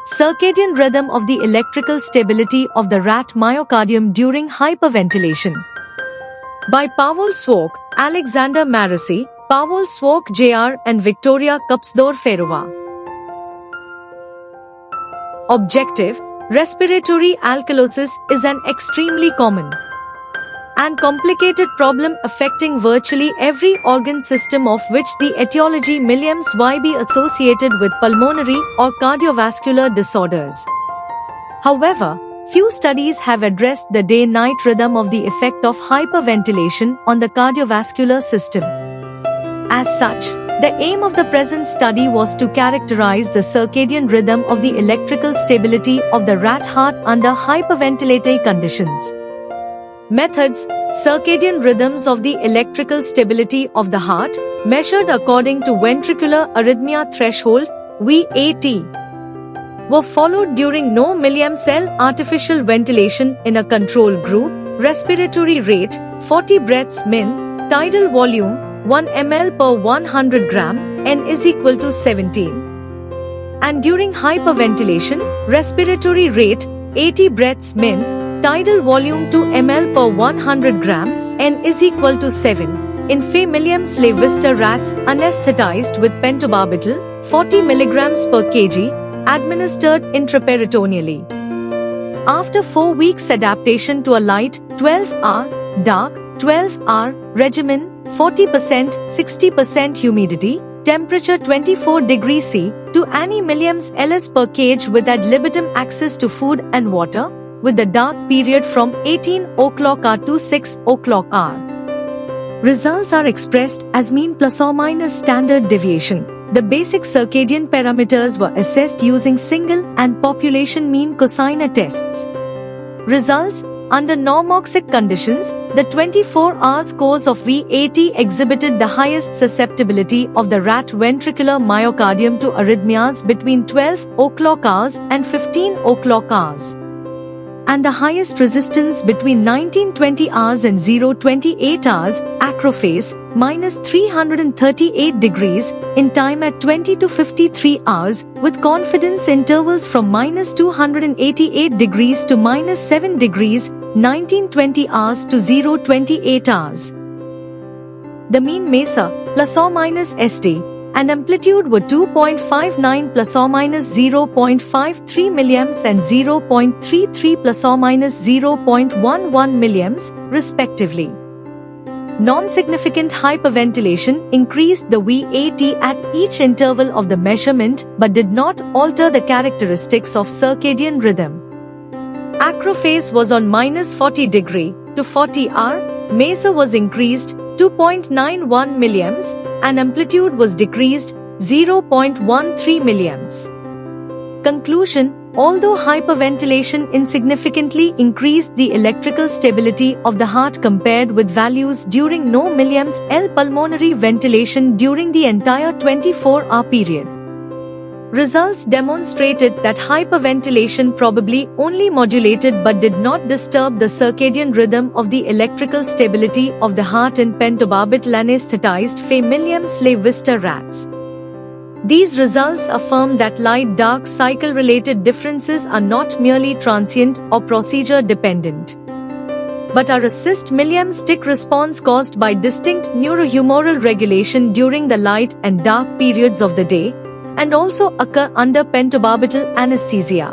Circadian rhythm of the electrical stability of the rat myocardium during hyperventilation. By Pavol Swok, Alexander Marusi, Pavol Swok Jr. and Victoria Kupsdor-Ferova. Objective: respiratory alkalosis is an extremely common and complicated problem affecting virtually every organ system, of which the etiology may be associated with pulmonary or cardiovascular disorders. However, few studies have addressed the day-night rhythm of the effect of hyperventilation on the cardiovascular system. As such, the aim of the present study was to characterize the circadian rhythm of the electrical stability of the rat heart under hyperventilatory conditions. Methods: circadian rhythms of the electrical stability of the heart, measured according to ventricular arrhythmia threshold (VAT), were followed during no milliamp-cell artificial ventilation in a control group. Respiratory rate 40 breaths min, tidal volume 1 ml per 100 gram, N is equal to 17. And during hyperventilation, respiratory rate 80 breaths min, tidal volume 2 ml per 100 gram, N is equal to 7. In familiums Le Vista rats anesthetized with pentobarbital 40 mg per kg, administered intraperitoneally. After 4 weeks adaptation to a light, 12-hour, dark, 12-hour regimen, 40%, 60% humidity, temperature 24 degrees C, to any milliamps Ls per kg with ad libitum access to food and water, with the dark period from 18 o'clock hour to 6 o'clock hour. Results are expressed as mean plus or minus standard deviation. The basic circadian parameters were assessed using single and population mean cosine tests. Results: under normoxic conditions, the 24-hour scores of VAT exhibited the highest susceptibility of the rat ventricular myocardium to arrhythmias between 12 o'clock hours and 15 o'clock hours, and the highest resistance between 1920 hours and 028 hours, acrophase, minus 338 degrees, in time at 20 to 53 hours, with confidence intervals from minus 288 degrees to minus 7 degrees, 1920 hours to 028 hours. The mean MESA, plus or minus ST, and amplitude were 2.59 plus or minus 0.53 milliamps and 0.33 plus or minus 0.11 milliamps, respectively. Non-significant hyperventilation increased the VAT at each interval of the measurement but did not alter the characteristics of circadian rhythm. Acrophase was on minus 40 degree to 40 hour, MESA was increased 2.91 milliamps, and amplitude was decreased 0.13 milliamps. Conclusion: although hyperventilation insignificantly increased the electrical stability of the heart compared with values during no milliamps L pulmonary ventilation during the entire 24-hour period, results demonstrated that hyperventilation probably only modulated but did not disturb the circadian rhythm of the electrical stability of the heart in pentobarbital anesthetized familiums Le Vista rats. These results affirm that light-dark cycle-related differences are not merely transient or procedure-dependent, but are a cyst-milliamp stick response caused by distinct neurohumoral regulation during the light and dark periods of the day, and also occur under pentobarbital anesthesia.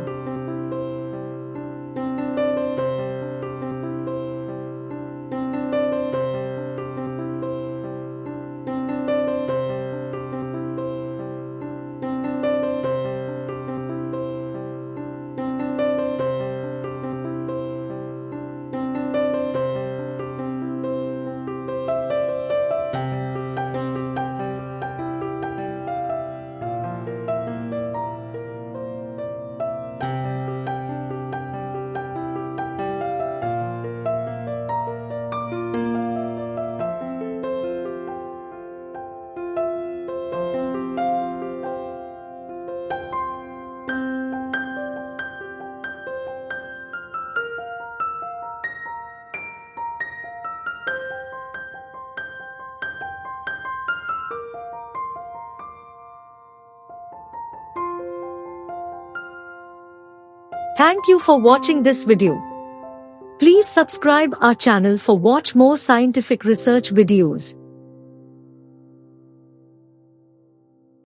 Thank you for watching this video. Please subscribe our channel for watch more scientific research videos.